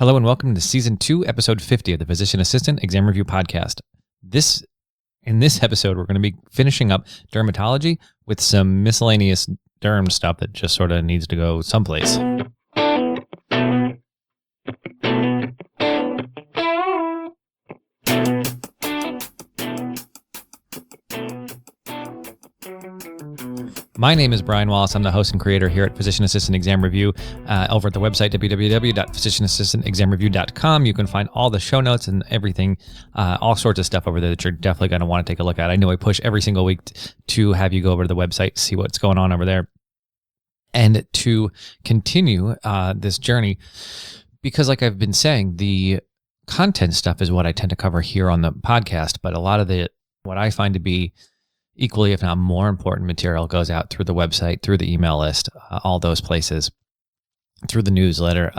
Hello and welcome to Season 2, Episode 50 of the Physician Assistant Exam Review Podcast. In this episode, we're going to be finishing up dermatology with some miscellaneous derm stuff that just sort of needs to go someplace. My name is Brian Wallace. I'm the host and creator here at Physician Assistant Exam Review over at the website, www.physicianassistantexamreview.com. You can find all the show notes and everything, all sorts of stuff over there that you're definitely going to want to take a look at. I know I push every single week to have you go over to the website, see what's going on over there, and to continue this journey. Because like I've been saying, the content stuff is what I tend to cover here on the podcast, but a lot of what I find to be equally, if not more important material goes out through the website, through the email list, all those places, through the newsletter.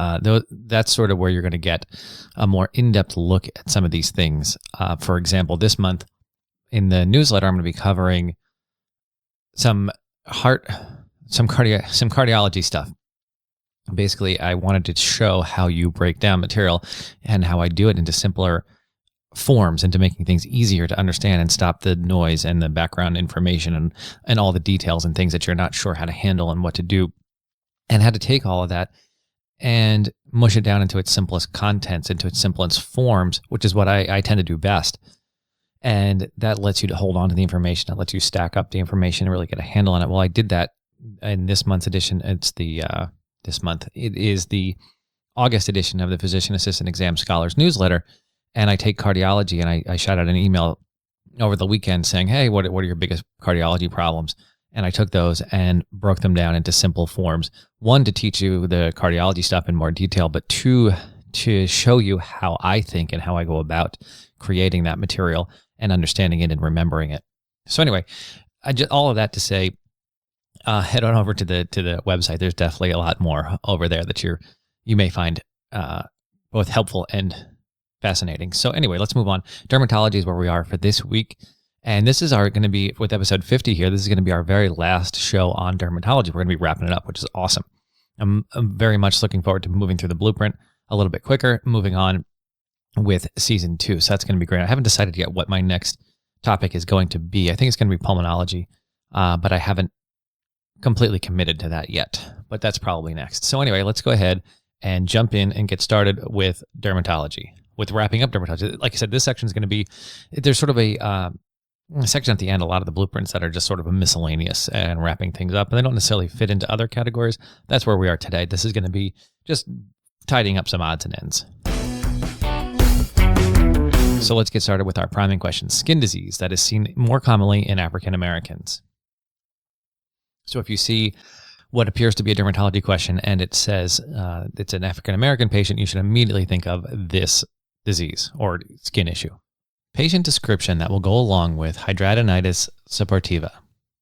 That's sort of where you're going to get a more in-depth look at some of these things. For example, this month in the newsletter, I'm going to be covering some cardiology stuff. Basically, I wanted to show how you break down material and how I do it into simpler forms, into making things easier to understand and stop the noise and the background information and all the details and things that you're not sure how to handle and what to do, and how to take all of that and mush it down into its simplest contents, into its simplest forms, which is what I tend to do best. And that lets you to hold on to the information. That lets you stack up the information and really get a handle on it. Well, I did that in this month's edition. It is the August edition of the Physician Assistant Exam Scholars newsletter. And I take cardiology, and I shot out an email over the weekend saying, hey, what are your biggest cardiology problems? And I took those and broke them down into simple forms. One, to teach you the cardiology stuff in more detail, but two, to show you how I think and how I go about creating that material and understanding it and remembering it. So anyway, all of that to say, head on over to the website. There's definitely a lot more over there that you may find both helpful and fascinating. So anyway, let's move on. Dermatology is where we are for this week. And this is going to be, with episode 50 here, this is going to be our very last show on dermatology. We're going to be wrapping it up, which is awesome. I'm very much looking forward to moving through the blueprint a little bit quicker, moving on with season 2. So that's going to be great. I haven't decided yet what my next topic is going to be. I think it's going to be pulmonology, but I haven't completely committed to that yet. But that's probably next. So anyway, let's go ahead and jump in and get started with dermatology. With wrapping up dermatology. Like I said, this section is going to be, there's sort of a section at the end, a lot of the blueprints that are just sort of a miscellaneous and wrapping things up, and they don't necessarily fit into other categories. That's where we are today. This is going to be just tidying up some odds and ends. So let's get started with our priming question. Skin disease that is seen more commonly in African Americans. So if you see what appears to be a dermatology question and it says it's an African American patient, you should immediately think of this disease or skin issue. Patient description that will go along with hidradenitis suppurativa.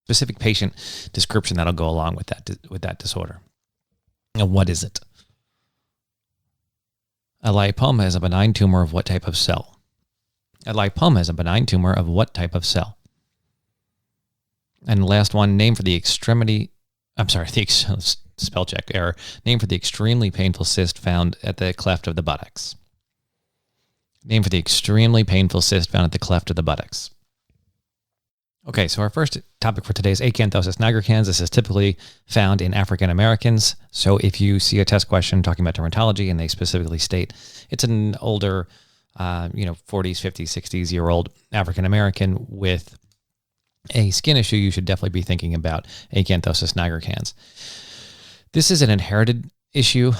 Specific patient description that'll go along with that disorder. And what is it? A lipoma is a benign tumor of what type of cell? A lipoma is a benign tumor of what type of cell? And last one, name for the extremity. Spell check error. Name for the extremely painful cyst found at the cleft of the buttocks. Name for the extremely painful cyst found at the cleft of the buttocks. Okay, so our first topic for today is acanthosis nigricans. This is typically found in African Americans. So if you see a test question talking about dermatology and they specifically state it's an older, 40s, 50s, 60s year old African American with a skin issue, you should definitely be thinking about acanthosis nigricans. This is an inherited issue.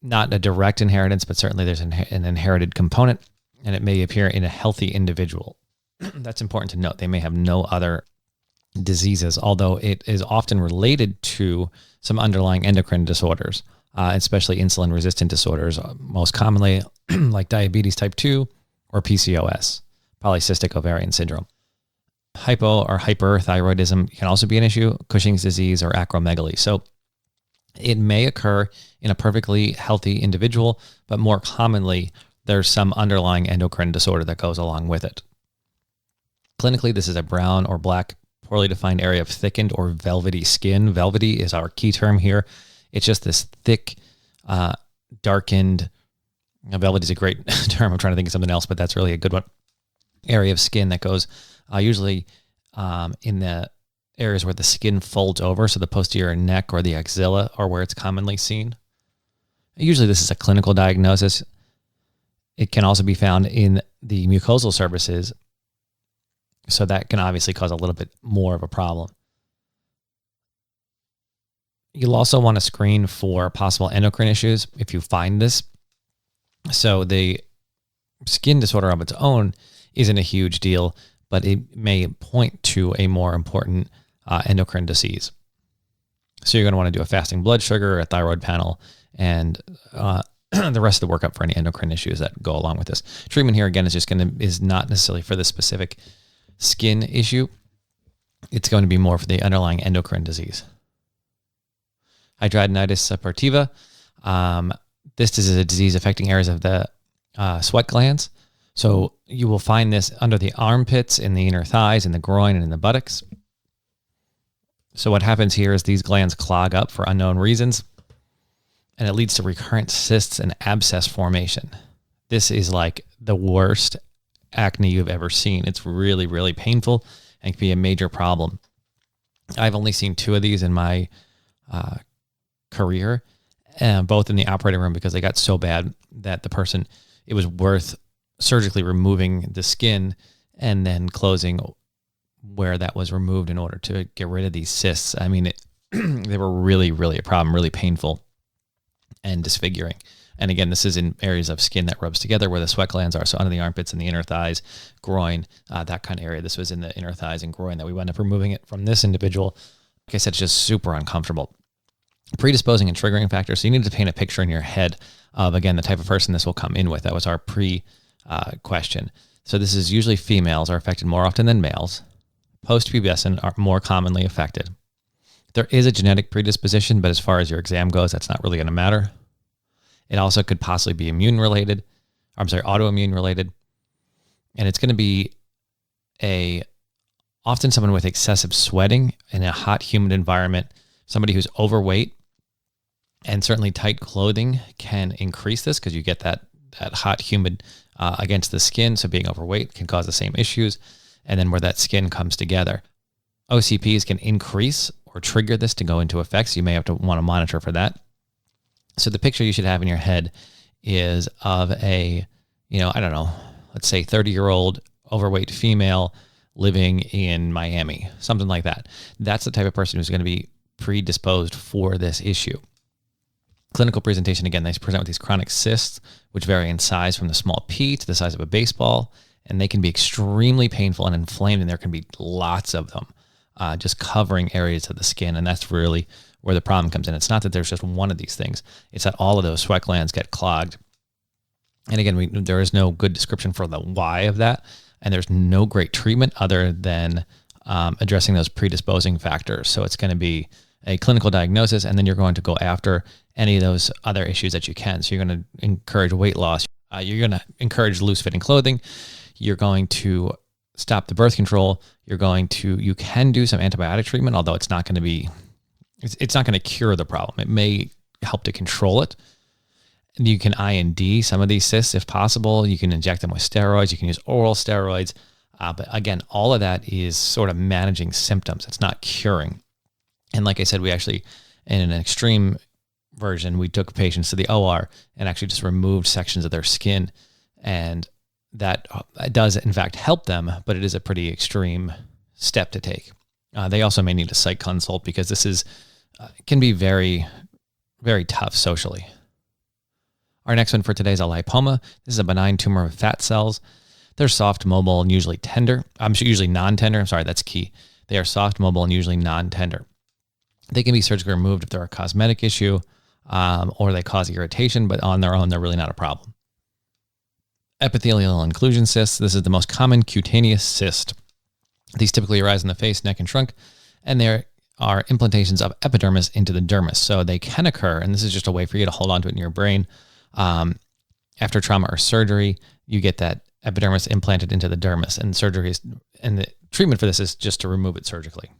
Not a direct inheritance, but certainly there's an inherited component, and it may appear in a healthy individual. That's important to note. They may have no other diseases, although it is often related to some underlying endocrine disorders, especially insulin-resistant disorders, most commonly like diabetes type 2 or PCOS, polycystic ovarian syndrome. Hypo or hyperthyroidism can also be an issue, Cushing's disease or acromegaly. So it may occur in a perfectly healthy individual, but more commonly, there's some underlying endocrine disorder that goes along with it. Clinically, this is a brown or black, poorly defined area of thickened or velvety skin. Velvety is our key term here. It's just this thick, darkened, velvety is a great term. I'm trying to think of something else, but that's really a good one. Area of skin that goes usually in the areas where the skin folds over, so the posterior neck or the axilla, or where it's commonly seen. Usually this is a clinical diagnosis. It can also be found in the mucosal surfaces, so that can obviously cause a little bit more of a problem. You'll also want to screen for possible endocrine issues if you find this. So the skin disorder of its own isn't a huge deal, but it may point to a more important endocrine disease. So you're going to want to do a fasting blood sugar, a thyroid panel, and the rest of the workup for any endocrine issues that go along with this. Treatment here, again, is not necessarily for the specific skin issue. It's going to be more for the underlying endocrine disease. Hidradenitis suppurativa. This is a disease affecting areas of the sweat glands. So you will find this under the armpits, in the inner thighs, in the groin, and in the buttocks. So what happens here is these glands clog up for unknown reasons, and it leads to recurrent cysts and abscess formation. This is like the worst acne you've ever seen. It's really, really painful and can be a major problem. I've only seen 2 of these in my career, both in the operating room, because they got so bad that it was worth surgically removing the skin and then closing where that was removed in order to get rid of these cysts. I mean, they were really, really a problem, really painful and disfiguring. And again, this is in areas of skin that rubs together where the sweat glands are. So under the armpits and the inner thighs, groin, that kind of area. This was in the inner thighs and groin that we wound up removing it from this individual. Like I said, it's just super uncomfortable. Predisposing and triggering factors. So you need to paint a picture in your head of, again, the type of person this will come in with. That was our question. So this is usually females are affected more often than males. Post-pubescent are more commonly affected. There is a genetic predisposition, but as far as your exam goes, that's not really going to matter. It also could possibly be autoimmune related. And it's going to be often someone with excessive sweating in a hot, humid environment, somebody who's overweight, and certainly tight clothing can increase this because you get that hot, humid against the skin. So being overweight can cause the same issues. And then where that skin comes together. OCPs can increase or trigger this to go into effect. So you may have to want to monitor for that. So the picture you should have in your head is of let's say 30-year-old overweight female living in Miami, something like that. That's the type of person who's going to be predisposed for this issue. Clinical presentation, again, they present with these chronic cysts, which vary in size from the small pea to the size of a baseball, and they can be extremely painful and inflamed, and there can be lots of them just covering areas of the skin, and that's really where the problem comes in. It's not that there's just one of these things. It's that all of those sweat glands get clogged. And again, there is no good description for the why of that, and there's no great treatment other than addressing those predisposing factors. So it's going to be a clinical diagnosis, and then you're going to go after any of those other issues that you can. So you're going to encourage weight loss. You're going to encourage loose-fitting clothing. You're going to stop the birth control. You can do some antibiotic treatment, although it's not going to cure the problem. It may help to control it. You can IND some of these cysts if possible. You can inject them with steroids. You can use oral steroids. But again, all of that is sort of managing symptoms. It's not curing. And like I said, we actually, in an extreme version, we took patients to the OR and actually just removed sections of their skin. And that does, in fact, help them, but it is a pretty extreme step to take. They also may need a psych consult because this can be very, very tough socially. Our next one for today is a lipoma. This is a benign tumor of fat cells. They're soft, mobile, and usually tender. Usually non-tender. I'm sorry, that's key. They are soft, mobile, and usually non-tender. They can be surgically removed if they're a cosmetic issue or they cause irritation, but on their own, they're really not a problem. Epithelial inclusion cysts. This is the most common cutaneous cyst. These typically arise in the face, neck, and trunk, and there are implantations of epidermis into the dermis. So they can occur, and this is just a way for you to hold on to it in your brain. After trauma or surgery, you get that epidermis implanted into the dermis, and the treatment for this is just to remove it surgically.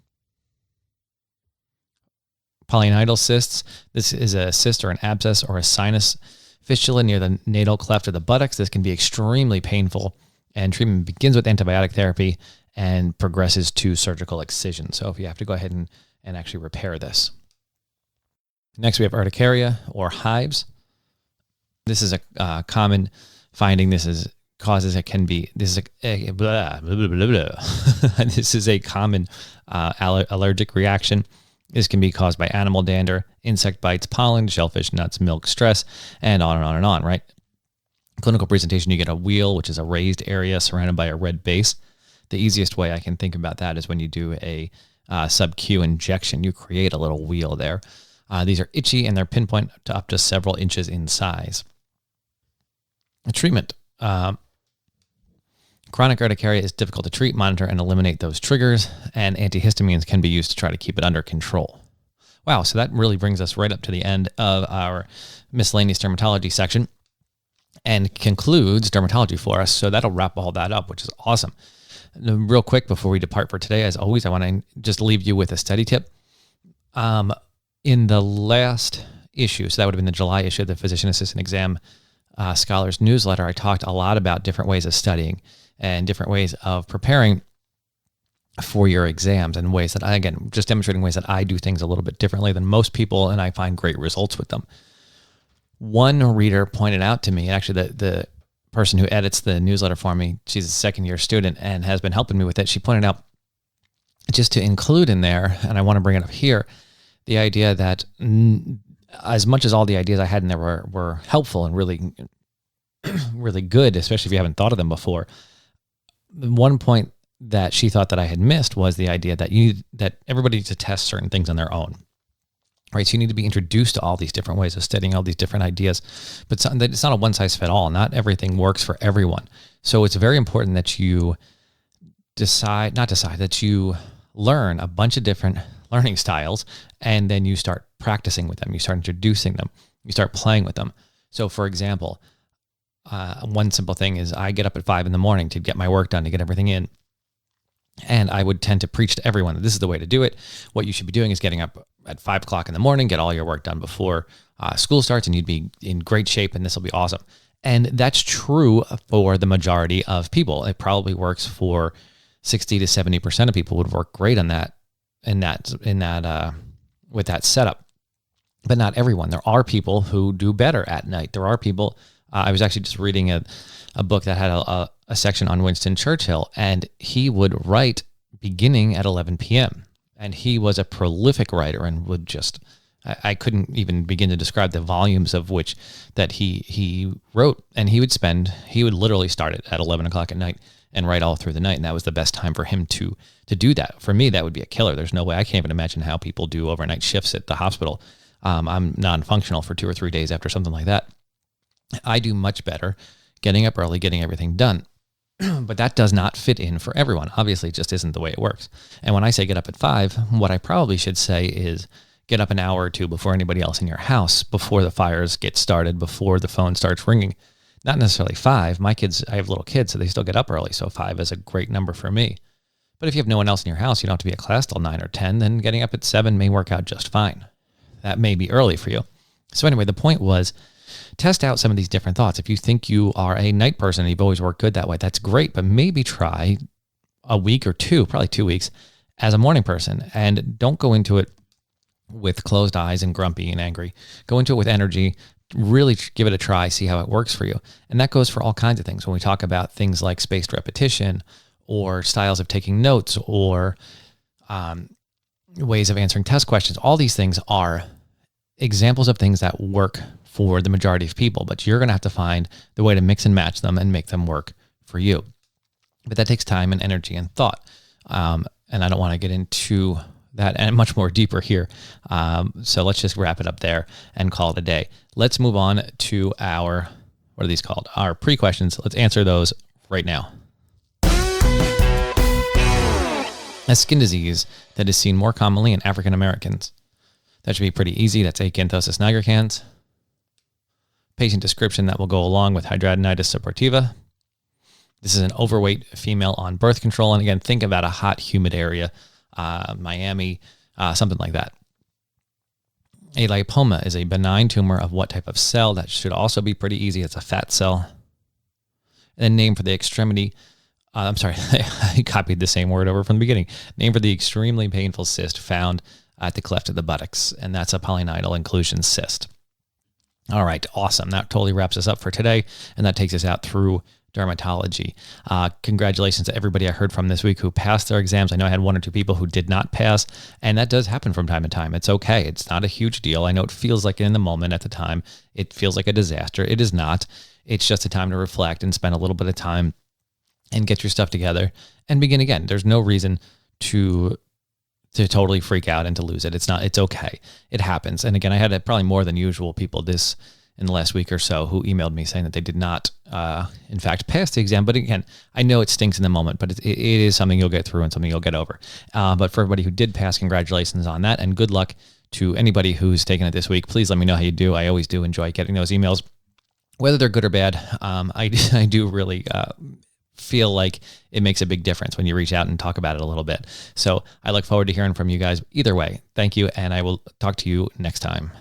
Polynidal cysts. This is a cyst or an abscess or a sinus fistula near the natal cleft of the buttocks. This can be extremely painful, and treatment begins with antibiotic therapy and progresses to surgical excision. So if you have to go ahead and actually repair this. Next, we have urticaria or hives. This is a common finding. This is this is a common allergic reaction. This can be caused by animal dander, insect bites, pollen, shellfish, nuts, milk, stress, and on and on and on, right? Clinical presentation, you get a wheal, which is a raised area surrounded by a red base. The easiest way I can think about that is when you do a sub-Q injection, you create a little wheal there. These are itchy and they're pinpoint to up to several inches in size. Treatment. Chronic urticaria is difficult to treat, monitor, and eliminate those triggers, and antihistamines can be used to try to keep it under control. Wow, so that really brings us right up to the end of our miscellaneous dermatology section and concludes dermatology for us. So that'll wrap all that up, which is awesome. Real quick before we depart for today, as always, I want to just leave you with a study tip. In the last issue, so that would have been the July issue of the Physician Assistant Exam Scholars newsletter, I talked a lot about different ways of studying and different ways of preparing for your exams, and ways that just demonstrating ways that I do things a little bit differently than most people, and I find great results with them. One reader pointed out to me, actually the person who edits the newsletter for me, she's a second-year student and has been helping me with it. She pointed out, just to include in there, and I want to bring it up here, the idea that as much as all the ideas I had in there were helpful and really, really good, especially if you haven't thought of them before, one point that she thought that I had missed was the idea that everybody needs to test certain things on their own. Right, so you need to be introduced to all these different ways of studying, all these different ideas, but it's not a one-size-fits-all. Not everything works for everyone. So it's very important that you that you learn a bunch of different learning styles, and then you start practicing with them. You start introducing them. You start playing with them. So, for example, one simple thing is I get up at 5 a.m. to get my work done, to get everything in. And I would tend to preach to everyone that this is the way to do it. What you should be doing is getting up at 5 o'clock in the morning, get all your work done before school starts, and you'd be in great shape, and this will be awesome. And that's true for the majority of people. It probably works for 60 to 70% of people would work great on that, with that setup. But not everyone. There are people who do better at night. There are people, I was actually just reading a book that had a section on Winston Churchill, and he would write beginning at 11 p.m. And he was a prolific writer and would just, I couldn't even begin to describe the volumes of which that he wrote. And he would literally start it at 11 o'clock at night and write all through the night. And that was the best time for him to do that. For me, that would be a killer. There's no way. I can't even imagine how people do overnight shifts at the hospital. I'm non-functional for 2 or 3 days after something like that. I do much better getting up early, getting everything done. But that does not fit in for everyone. Obviously, it just isn't the way it works. And when I say get up at 5, what I probably should say is get up an hour or two before anybody else in your house, before the fires get started, before the phone starts ringing. Not necessarily 5. I have little kids, so they still get up early, so 5 is a great number for me. But if you have no one else in your house, you don't have to be at class till 9 or 10, then getting up at 7 may work out just fine. That may be early for you. So anyway, the point was, test out some of these different thoughts. If you think you are a night person and you've always worked good that way, that's great, but maybe try a week or two, probably 2 weeks, as a morning person. And don't go into it with closed eyes and grumpy and angry. Go into it with energy. Really give it a try, see how it works for you. And that goes for all kinds of things. When we talk about things like spaced repetition or styles of taking notes or ways of answering test questions, all these things are examples of things that work for the majority of people, but you're going to have to find the way to mix and match them and make them work for you. But that takes time and energy and thought. And I don't want to get into that and much more deeper here. So let's just wrap it up there and call it a day. Let's move on to our, what are these called? Our pre-questions. Let's answer those right now. A skin disease that is seen more commonly in African Americans. That should be pretty easy. That's acanthosis nigricans. Patient description that will go along with hidradenitis suppurativa. This is an overweight female on birth control. And again, think about a hot, humid area, Miami, something like that. A lipoma is a benign tumor of what type of cell? That should also be pretty easy. It's a fat cell. And then name for the extremity. I'm sorry, I copied the same word over from the beginning. Name for the extremely painful cyst found at the cleft of the buttocks, and that's a polynidal inclusion cyst. All right, awesome. That totally wraps us up for today, and that takes us out through dermatology. Congratulations to everybody I heard from this week who passed their exams. I know I had 1 or 2 people who did not pass, and that does happen from time to time. It's okay. It's not a huge deal. I know it feels like in the moment at the time, it feels like a disaster. It is not. It's just a time to reflect and spend a little bit of time and get your stuff together and begin again. There's no reason to totally freak out and to lose it. It's okay. It happens. And again, I had probably more than usual people in the last week or so who emailed me saying that they did not, in fact, pass the exam. But again, I know it stinks in the moment, but it is something you'll get through and something you'll get over. But for everybody who did pass, congratulations on that. And good luck to anybody who's taken it this week. Please let me know how you do. I always do enjoy getting those emails, whether they're good or bad. I do really feel like it makes a big difference when you reach out and talk about it a little bit. So I look forward to hearing from you guys either way. Thank you, and I will talk to you next time.